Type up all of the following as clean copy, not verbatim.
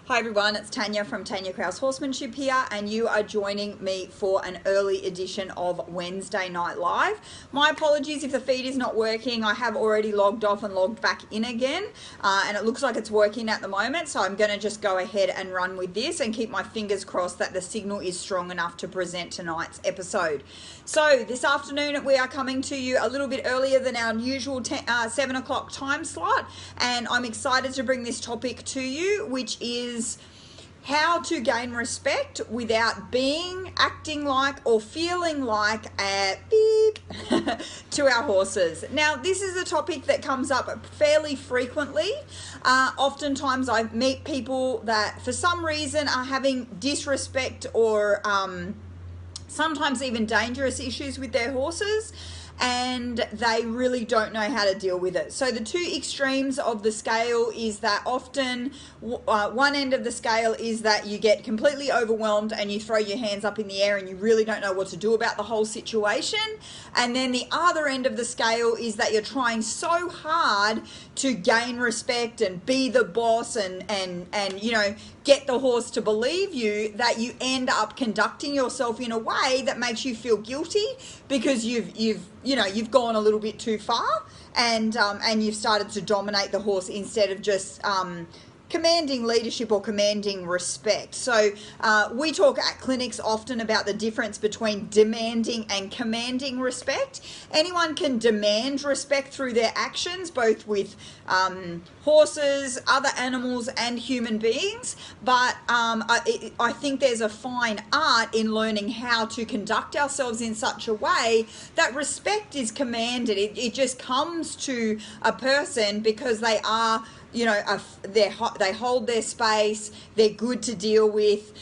Hi everyone, it's Tanja from Tanja Kraus Horsemanship here, and you are joining me for an early edition of Wednesday Night Live. My apologies if the feed is not working. I have already logged off and logged back in again, and it looks like it's working at the moment, so I'm going to just go ahead and run with this and keep my fingers crossed that the signal is strong enough to present tonight's episode. So this afternoon we are coming to you a little bit earlier than our usual 7 o'clock time slot, and I'm excited to bring this topic to you, which is how to gain respect without being, acting like, or feeling like a beep to our horses. Now, this is a topic that comes up fairly frequently. Oftentimes I meet people that for some reason are having disrespect or sometimes even dangerous issues with their horses, and they really don't know how to deal with it. So the two extremes of the scale is that often one end of the scale is that you get completely overwhelmed and you throw your hands up in the air and you really don't know what to do about the whole situation. And then the other end of the scale is that you're trying so hard to gain respect and be the boss and you know, get the horse to believe you, that you end up conducting yourself in a way that makes you feel guilty because you've gone a little bit too far and you've started to dominate the horse instead of just commanding leadership or commanding respect. So we talk at clinics often about the difference between demanding and commanding respect. Anyone can demand respect through their actions, both with horses, other animals, and human beings. But I think there's a fine art in learning how to conduct ourselves in such a way that respect is commanded. It just comes to a person because they are, you know, they hold their space, they're good to deal with.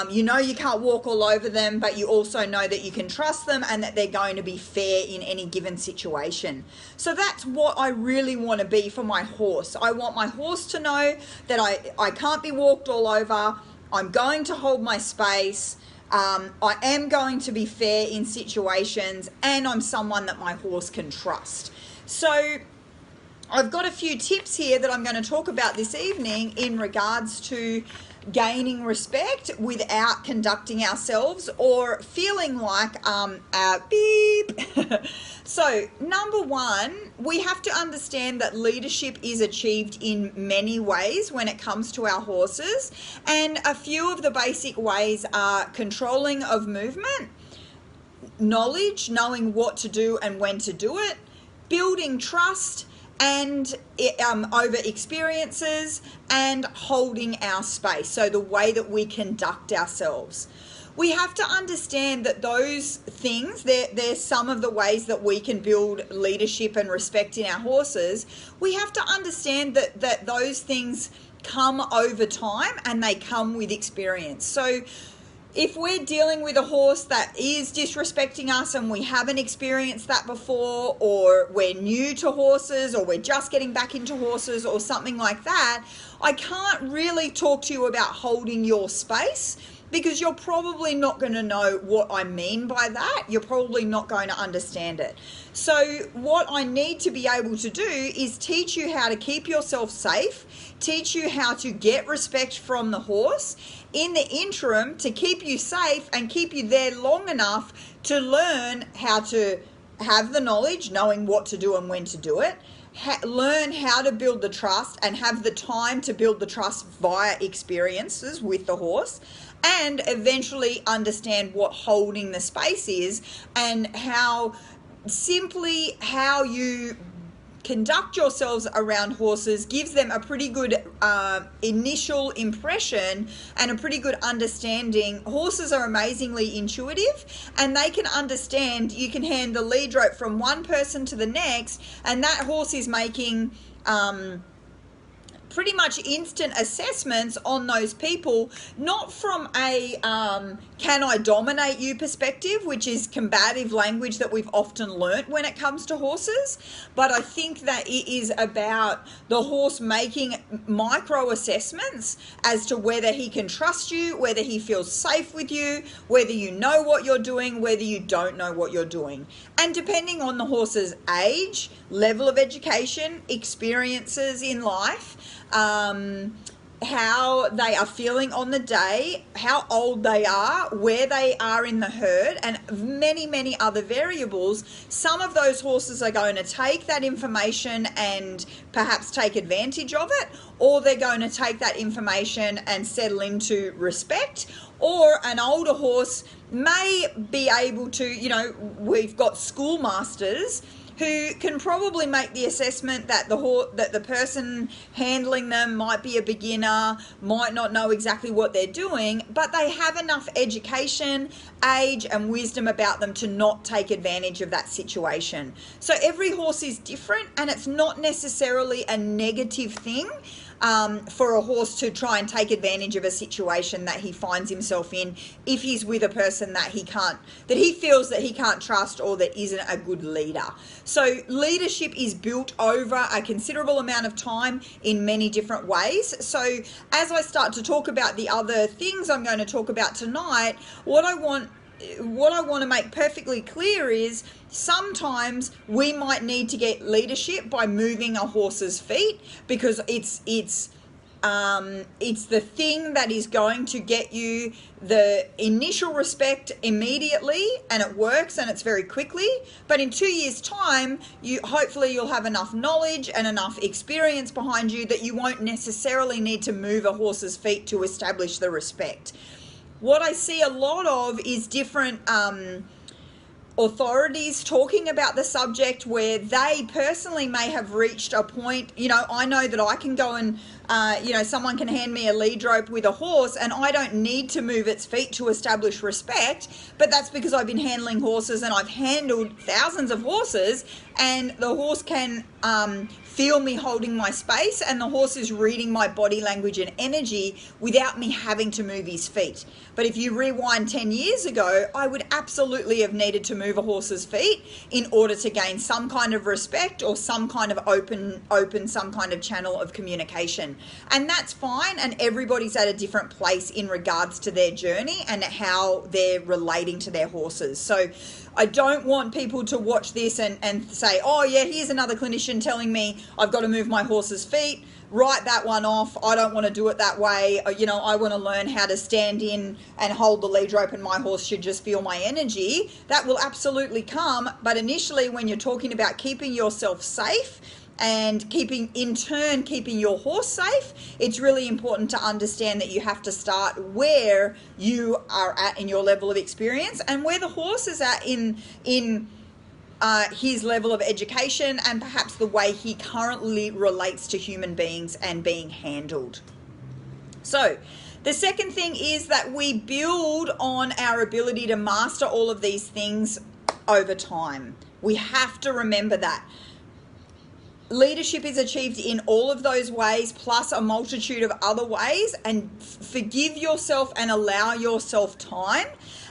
You know you can't walk all over them, but you also know that you can trust them and that they're going to be fair in any given situation. So that's what I really want to be for my horse. I want my horse to know that I can't be walked all over. I'm going to hold my space. I am going to be fair in situations, and I'm someone that my horse can trust. So I've got a few tips here that I'm going to talk about this evening in regards to gaining respect without conducting ourselves or feeling like a beep. So number one, we have to understand that leadership is achieved in many ways when it comes to our horses, and a few of the basic ways are controlling of movement, knowledge, knowing what to do and when to do it, building trust, and over experiences, and holding our space. So the way that we conduct ourselves. We have to understand that those things, they're some of the ways that we can build leadership and respect in our horses. We have to understand that those things come over time and they come with experience. So if we're dealing with a horse that is disrespecting us and we haven't experienced that before, or we're new to horses, or we're just getting back into horses or something like that, I can't really talk to you about holding your space because you're probably not going to know what I mean by that. You're probably not going to understand it. So what I need to be able to do is teach you how to keep yourself safe, teach you how to get respect from the horse in the interim to keep you safe and keep you there long enough to learn how to have the knowledge, knowing what to do and when to do it, learn how to build the trust and have the time to build the trust via experiences with the horse, and eventually understand what holding the space is and how you conduct yourselves around horses gives them a pretty good initial impression and a pretty good understanding. Horses are amazingly intuitive, and they can understand. You can hand the lead rope from one person to the next, and that horse is making pretty much instant assessments on those people, not from a can I dominate you perspective, which is combative language that we've often learnt when it comes to horses, but I think that it is about the horse making micro assessments as to whether he can trust you, whether he feels safe with you, whether you know what you're doing, whether you don't know what you're doing. And depending on the horse's age, level of education, experiences in life, how they are feeling on the day, how old they are, where they are in the herd, and many, many other variables. Some of those horses are going to take that information and perhaps take advantage of it, or they're going to take that information and settle into respect. Or an older horse may be able to, you know, we've got schoolmasters who can probably make the assessment that the person handling them might be a beginner, might not know exactly what they're doing, but they have enough education, age, and wisdom about them to not take advantage of that situation. So every horse is different, and it's not necessarily a negative thing for a horse to try and take advantage of a situation that he finds himself in if he's with a person that he feels that he can't trust or that isn't a good leader. So leadership is built over a considerable amount of time in many different ways. So as I start to talk about the other things I'm going to talk about tonight, what I want to make perfectly clear is sometimes we might need to get leadership by moving a horse's feet, because it's the thing that is going to get you the initial respect immediately, and it works, and it's very quickly. But in 2 years' time, hopefully you'll have enough knowledge and enough experience behind you that you won't necessarily need to move a horse's feet to establish the respect. What I see a lot of is different authorities talking about the subject where they personally may have reached a point. You know, I know that I can go and, someone can hand me a lead rope with a horse and I don't need to move its feet to establish respect, but that's because I've been handling horses and I've handled thousands of horses, and the horse can feel me holding my space, and the horse is reading my body language and energy without me having to move his feet. But if you rewind 10 years ago, I would absolutely have needed to move a horse's feet in order to gain some kind of respect or some kind of open some kind of channel of communication. And that's fine, and everybody's at a different place in regards to their journey and how they're relating to their horses. So I don't want people to watch this and say, oh yeah, here's another clinician telling me I've got to move my horse's feet. Write that one off. I don't want to do it that way. You know, I want to learn how to stand in and hold the lead rope and my horse should just feel my energy. That will absolutely come. But initially, when you're talking about keeping yourself safe and keeping your horse safe, it's really important to understand that you have to start where you are at in your level of experience and where the horse is at in his level of education and perhaps the way he currently relates to human beings and being handled. So the second thing is that we build on our ability to master all of these things over time. We have to remember that. Leadership is achieved in all of those ways, plus a multitude of other ways, and forgive yourself and allow yourself time.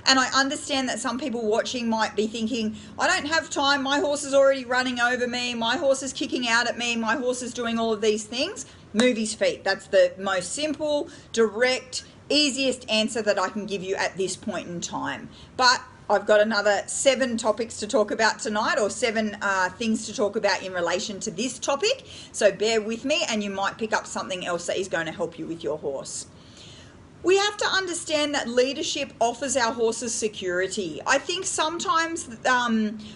And I understand that some people watching might be thinking, I don't have time, my horse is already running over me, my horse is kicking out at me, my horse is doing all of these things. Move his feet. That's the most simple, direct, easiest answer that I can give you at this point in time. But I've got another 7 topics to talk about tonight, or 7 things to talk about in relation to this topic. So bear with me and you might pick up something else that is going to help you with your horse. We have to understand that leadership offers our horses security. I think sometimes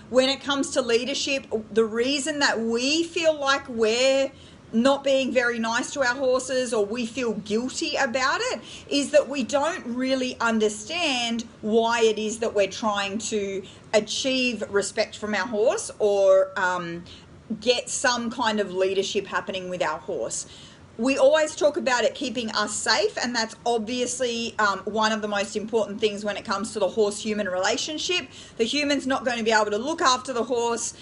when it comes to leadership, the reason that we feel like we're not being very nice to our horses or we feel guilty about it is that we don't really understand why it is that we're trying to achieve respect from our horse or get some kind of leadership happening with our horse. We always talk about it keeping us safe, and that's obviously one of the most important things when it comes to the horse-human relationship. The human's not going to be able to look after the horse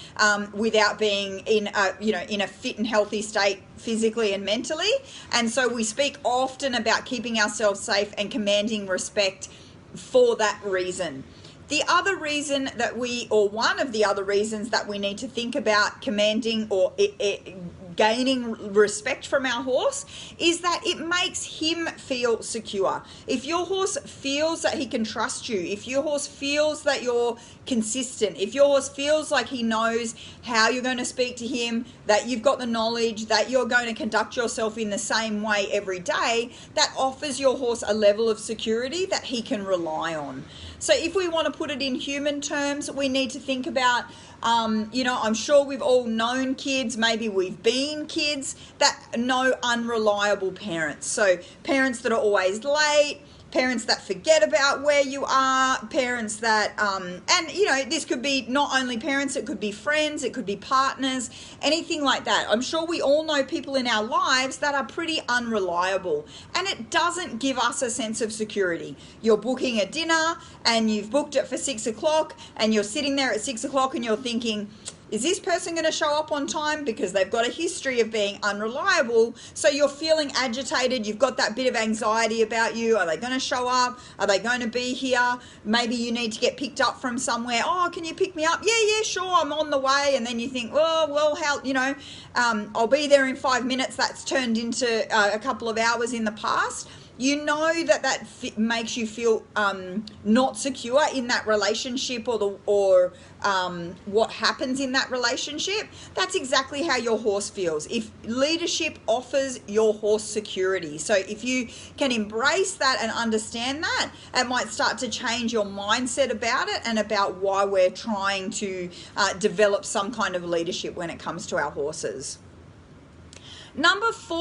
without being in a fit and healthy state physically and mentally. And so we speak often about keeping ourselves safe and commanding respect for that reason. The other reason that one of the other reasons that we need to think about commanding or gaining respect from our horse is that it makes him feel secure. If your horse feels that he can trust you, if your horse feels that you're consistent, if your horse feels like he knows how you're going to speak to him, that you've got the knowledge, that you're going to conduct yourself in the same way every day, that offers your horse a level of security that he can rely on. So if we want to put it in human terms, we need to think about, I'm sure we've all known kids, maybe we've been kids that know unreliable parents. So parents that are always late, parents that forget about where you are, parents that, this could be not only parents, it could be friends, it could be partners, anything like that. I'm sure we all know people in our lives that are pretty unreliable, and it doesn't give us a sense of security. You're booking a dinner and you've booked it for 6 o'clock and you're sitting there at 6 o'clock and you're thinking, is this person going to show up on time? Because they've got a history of being unreliable. So you're feeling agitated. You've got that bit of anxiety about you. Are they going to show up? Are they going to be here? Maybe you need to get picked up from somewhere. Oh, can you pick me up? Yeah, sure, I'm on the way. And then you think, I'll be there in 5 minutes. That's turned into a couple of hours in the past. You know that makes you feel not secure in that relationship or what happens in that relationship. That's exactly how your horse feels. If leadership offers your horse security. So if you can embrace that and understand that, it might start to change your mindset about it and about why we're trying to develop some kind of leadership when it comes to our horses. Number 4,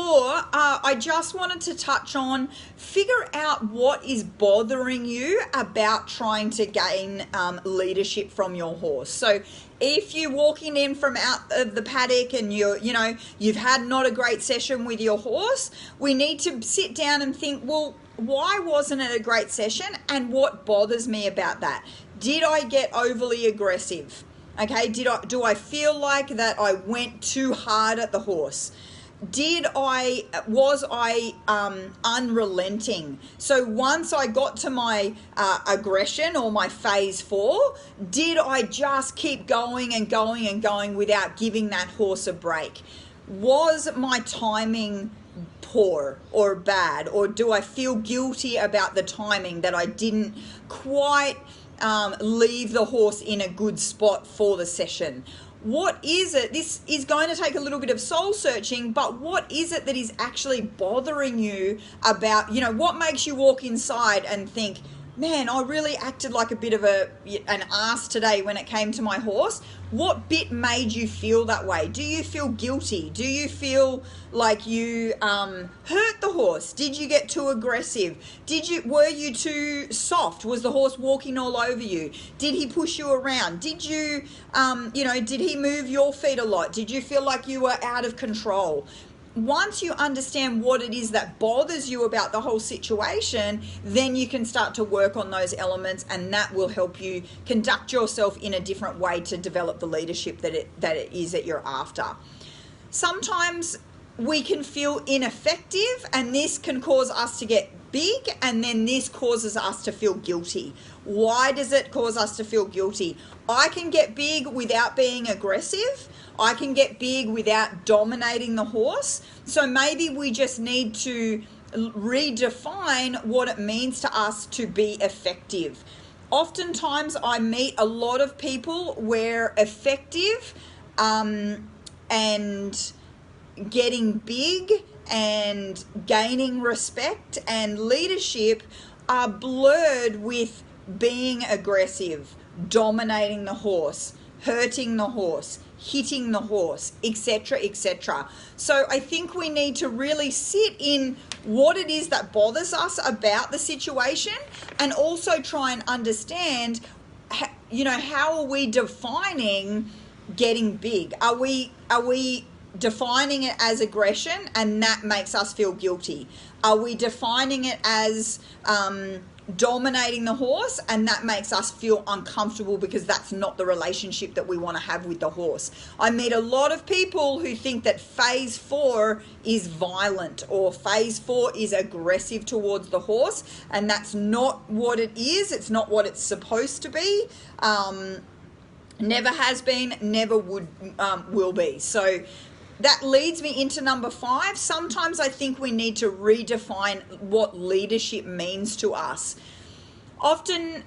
I just wanted to touch on, figure out what is bothering you about trying to gain leadership from your horse. So if you're walking in from out of the paddock and you've had not a great session with your horse, we need to sit down and think, well, why wasn't it a great session and what bothers me about that? Did I get overly aggressive? Okay, do I feel like that I went too hard at the horse? Was I unrelenting? So once I got to my aggression or my phase 4, did I just keep going and going and going without giving that horse a break? Was my timing poor or bad, or do I feel guilty about the timing that I didn't quite leave the horse in a good spot for the session? What is it? This is going to take a little bit of soul searching, but what is it that is actually bothering you about, what makes you walk inside and think, man, I really acted like a bit of an ass today when it came to my horse? What bit made you feel that way? Do you feel guilty? Do you feel like you hurt the horse? Did you get too aggressive? Were you too soft? Was the horse walking all over you? Did he push you around? Did you, did he move your feet a lot? Did you feel like you were out of control? Once you understand what it is that bothers you about the whole situation, then you can start to work on those elements, and that will help you conduct yourself in a different way to develop the leadership that it is that you're after. Sometimes we can feel ineffective, and this can cause us to get big, and then this causes us to feel guilty. Why does it cause us to feel guilty? I can get big without being aggressive. I can get big without dominating the horse. So maybe we just need to redefine what it means to us to be effective. Oftentimes I meet a lot of people where effective and getting big and gaining respect and leadership are blurred with being aggressive, dominating the horse, hurting the horse, hitting the horse, etc., etc. So I think we need to really sit in what it is that bothers us about the situation, and also try and understand, how are we defining getting big? Are we defining it as aggression and that makes us feel guilty? Are we defining it as dominating the horse and that makes us feel uncomfortable because that's not the relationship that we want to have with the horse? I meet a lot of people who think that phase 4 is violent or phase 4 is aggressive towards the horse, and that's not what it is. It's not what it's supposed to be. Never has been, never will be. So that leads me into number 5. Sometimes I think we need to redefine what leadership means to us. Often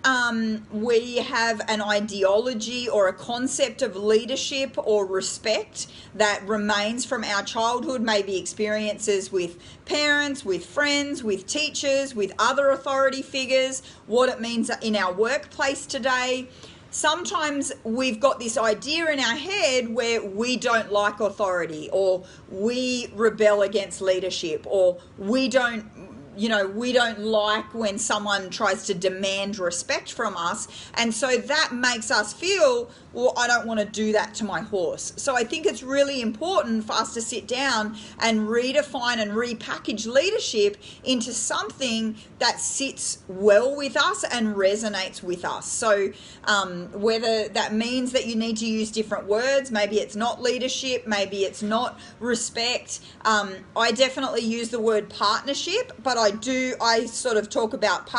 we have an ideology or a concept of leadership or respect that remains from our childhood, maybe experiences with parents, with friends, with teachers, with other authority figures, what it means in our workplace today. Sometimes we've got this idea in our head where we don't like authority, or we rebel against leadership, or we don't like when someone tries to demand respect from us. And so that makes us feel, well, I don't want to do that to my horse. So I think it's really important for us to sit down and redefine and repackage leadership into something that sits well with us and resonates with us. So whether that means that you need to use different words, maybe it's not leadership, maybe it's not respect. I definitely use the word partnership, but I sort of talk about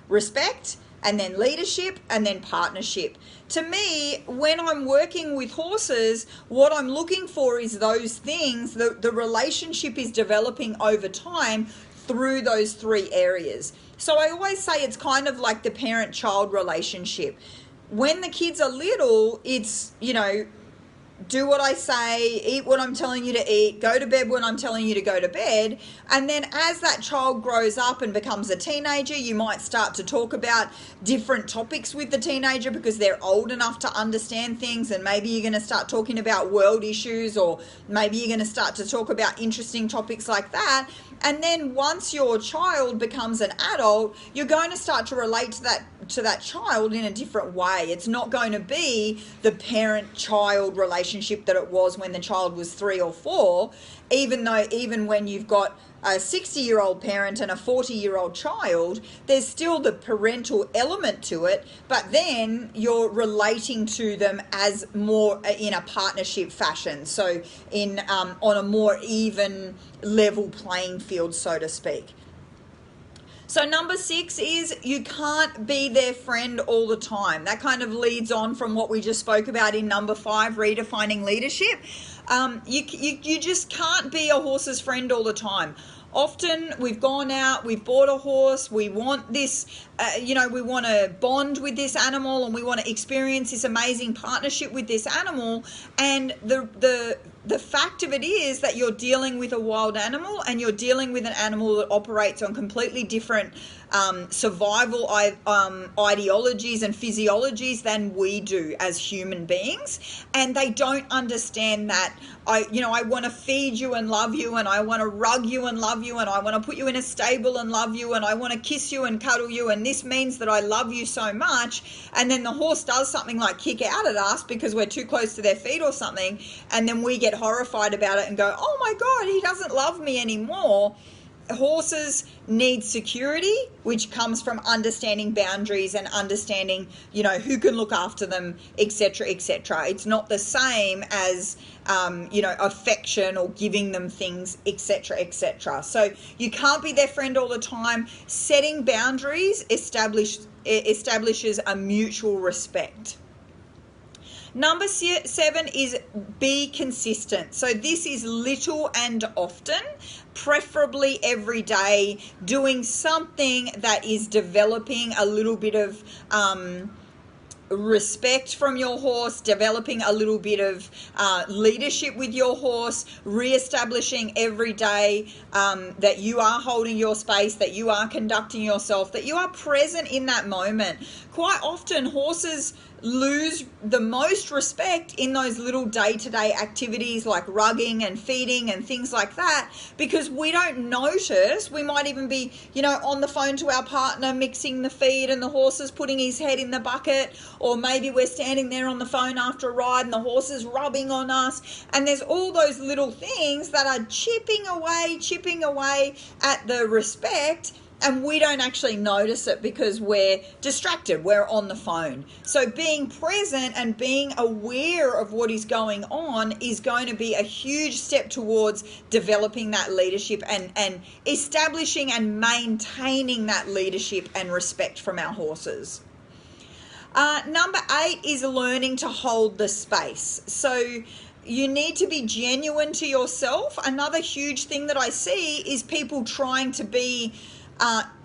respect, and then leadership, and then partnership. To me, when I'm working with horses, what I'm looking for is those things. The relationship is developing over time through those 3 areas. So I always say it's kind of like the parent-child relationship. When the kids are little, it's, do what I say, eat what I'm telling you to eat, go to bed when I'm telling you to go to bed. And then as that child grows up and becomes a teenager, you might start to talk about different topics with the teenager because they're old enough to understand things, and maybe you're going to start talking about world issues, or maybe you're going to start to talk about interesting topics like that. And then once your child becomes an adult, you're going to start to relate to that child in a different way. It's not going to be the parent-child relationship that it was when the child was 3 or 4, even when you've got a 60-year-old parent and a 40-year-old child, there's still the parental element to it, but then you're relating to them as more in a partnership fashion, so on a more even level playing field, so to speak. So number 6 is you can't be their friend all the time. That kind of leads on from what we just spoke about in number 5, redefining leadership. You just can't be a horse's friend all the time. Often we've gone out, we've bought a horse, we want this, we want to bond with this animal, and we want to experience this amazing partnership with this animal. And the fact of it is that you're dealing with a wild animal, and you're dealing with an animal that operates on completely different survival ideologies and physiologies than we do as human beings. And they don't understand that I want to feed you and love you, and I want to rug you and love you, and I want to put you in a stable and love you, and I want to kiss you and cuddle you, and this means that I love you so much. And then the horse does something like kick out at us because we're too close to their feet or something, and then we get horrified about it and go, oh my God, he doesn't love me anymore. Horses need security, which comes from understanding boundaries and understanding, who can look after them, etc., etc. It's not the same as, affection or giving them things, etc., etc. So you can't be their friend all the time. Setting boundaries establishes a mutual respect. Number 7 is be consistent. So this is little and often, preferably every day, doing something that is developing a little bit of respect from your horse, developing a little bit of leadership with your horse, re-establishing every day that you are holding your space, that you are conducting yourself, that you are present in that moment. Quite often horses lose the most respect in those little day-to-day activities like rugging and feeding and things like that, because we don't notice. We might even be, on the phone to our partner mixing the feed and the horse is putting his head in the bucket, or maybe we're standing there on the phone after a ride and the horse is rubbing on us, and there's all those little things that are chipping away at the respect. And we don't actually notice it because we're distracted. We're on the phone. So being present and being aware of what is going on is going to be a huge step towards developing that leadership and establishing and maintaining that leadership and respect from our horses. Number 8 is learning to hold the space. So you need to be genuine to yourself. Another huge thing that I see is people trying to be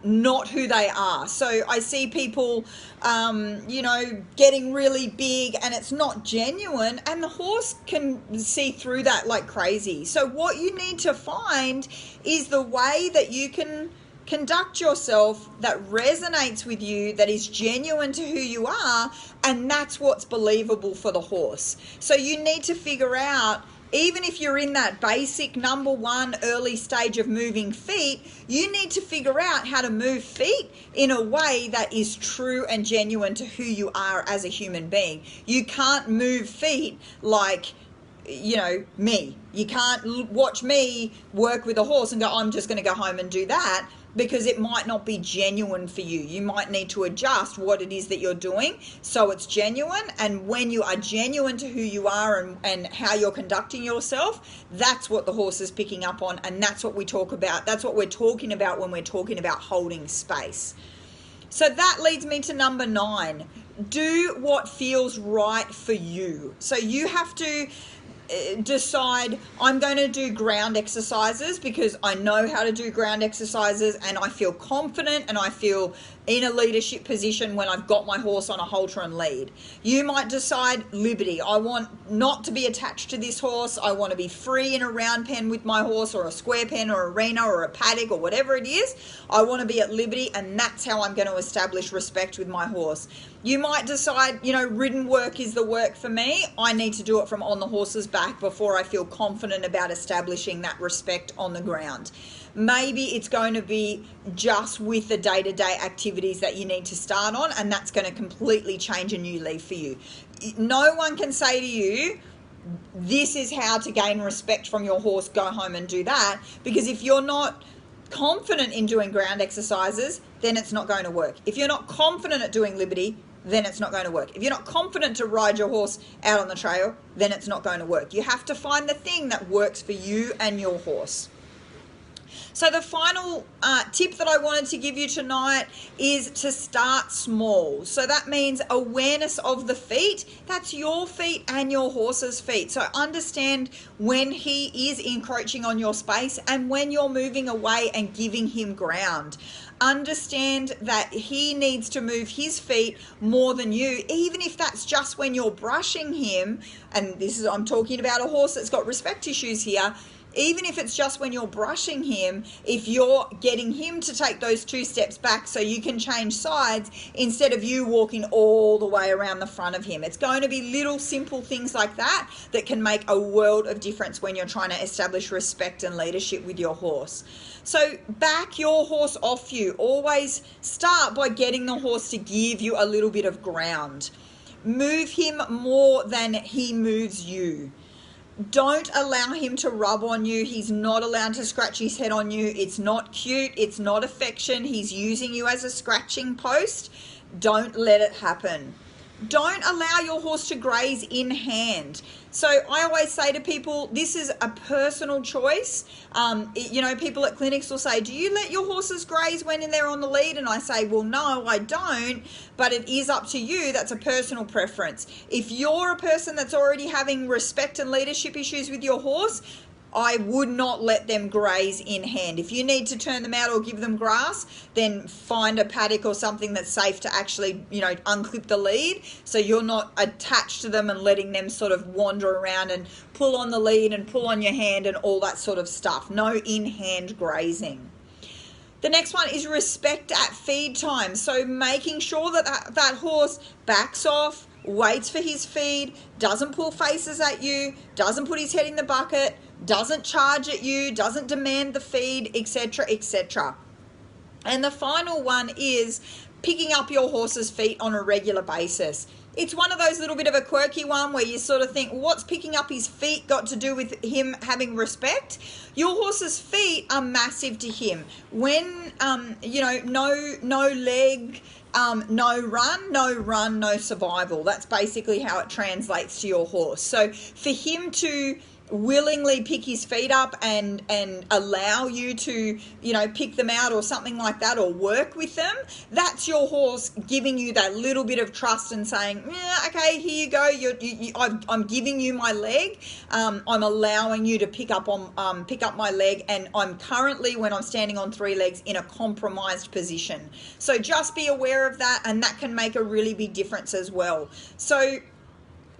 not who they are. So I see people, getting really big and it's not genuine, and the horse can see through that like crazy. So what you need to find is the way that you can conduct yourself that resonates with you, that is genuine to who you are, and that's what's believable for the horse. So you need to figure out, even if you're in that basic number one early stage of moving feet, you need to figure out how to move feet in a way that is true and genuine to who you are as a human being. You can't move feet like, me. You can't watch me work with a horse and go, I'm just going to go home and do that, because it might not be genuine for you. You might need to adjust what it is that you're doing so it's genuine. And when you are genuine to who you are and how you're conducting yourself, that's what the horse is picking up on, and that's what we talk about. That's what we're talking about when we're talking about holding space. So that leads me to number 9. Do what feels right for you. So you have to decide, I'm going to do ground exercises because I know how to do ground exercises and I feel confident and I feel in a leadership position when I've got my horse on a halter and lead. You might decide liberty. I want not to be attached to this horse. I want to be free in a round pen with my horse, or a square pen or arena or a paddock or whatever it is. I want to be at liberty, and that's how I'm going to establish respect with my horse. You might decide, ridden work is the work for me. I need to do it from on the horse's back before I feel confident about establishing that respect on the ground. Maybe it's going to be just with the day-to-day activities that you need to start on, and that's going to completely change a new leaf for you. No one can say to you, this is how to gain respect from your horse, go home and do that, because if you're not confident in doing ground exercises, then it's not going to work. If you're not confident at doing liberty, then it's not going to work. If you're not confident to ride your horse out on the trail, then it's not going to work. You have to find the thing that works for you and your horse. So the final tip that I wanted to give you tonight is to start small. So that means awareness of the feet. That's your feet and your horse's feet. So understand when he is encroaching on your space and when you're moving away and giving him ground. Understand that he needs to move his feet more than you, even if that's just when you're brushing him. And I'm talking about a horse that's got respect issues here. Even if it's just when you're brushing him, if you're getting him to take those 2 steps back so you can change sides instead of you walking all the way around the front of him. It's going to be little simple things like that that can make a world of difference when you're trying to establish respect and leadership with your horse. So back your horse off you. Always start by getting the horse to give you a little bit of ground. Move him more than he moves you. Don't allow him to rub on you. He's not allowed to scratch his head on you. It's not cute. It's not affection. He's using you as a scratching post. Don't let it happen. Don't allow your horse to graze in hand. So I always say to people, this is a personal choice. People at clinics will say, do you let your horses graze when they're on the lead? And I say, well, no, I don't, but it is up to you. That's a personal preference. If you're a person that's already having respect and leadership issues with your horse, I would not let them graze in hand. If you need to turn them out or give them grass, then find a paddock or something that's safe to actually, unclip the lead so you're not attached to them and letting them sort of wander around and pull on the lead and pull on your hand and all that sort of stuff. No in-hand grazing. The next one is respect at feed time. So making sure that horse backs off, waits for his feed, doesn't pull faces at you, doesn't put his head in the bucket, doesn't charge at you, doesn't demand the feed, etc., etc. And the final one is picking up your horse's feet on a regular basis. It's one of those little bit of a quirky one where you sort of think, what's picking up his feet got to do with him having respect? Your horse's feet are massive to him. When, no leg, no run, no survival. That's basically how it translates to your horse. So for him to willingly pick his feet up and allow you to, you know, pick them out or something like that, or work with them, that's your horse giving you that little bit of trust and saying, yeah, okay, here you go, I'm giving you my leg, I'm allowing you to pick up my leg, and I'm currently, when I'm standing on 3 legs, in a compromised position. So just be aware of that, and that can make a really big difference as well. So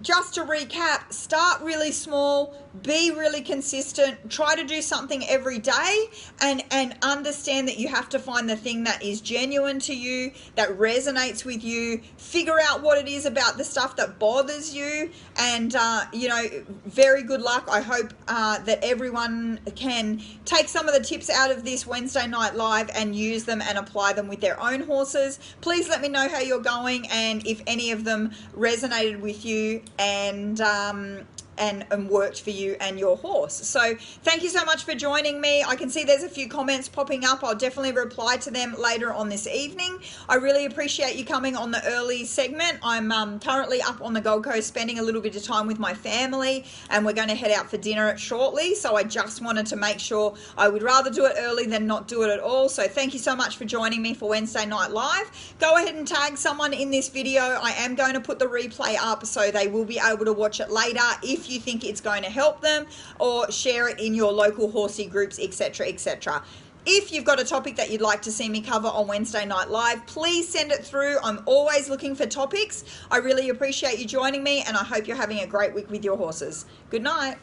just to recap, start really small, be really consistent, try to do something every day, and understand that you have to find the thing that is genuine to you, that resonates with you, figure out what it is about the stuff that bothers you, and you know, very good luck. I hope that everyone can take some of the tips out of this Wednesday Night Live and use them and apply them with their own horses. Please let me know how you're going, and if any of them resonated with you and worked for you and your horse. So thank you so much for joining me. I can see there's a few comments popping up. I'll definitely reply to them later on this evening. I really appreciate you coming on the early segment. I'm currently up on the Gold Coast spending a little bit of time with my family, and we're going to head out for dinner shortly. So I just wanted to make sure, I would rather do it early than not do it at all. So thank you so much for joining me for Wednesday Night Live. Go ahead and tag someone in this video. I am going to put the replay up so they will be able to watch it later if you think it's going to help them, or share it in your local horsey groups, etc., etc. If you've got a topic that you'd like to see me cover on Wednesday Night Live, please send it through. I'm always looking for topics. I really appreciate you joining me, and I hope you're having a great week with your horses. Good night.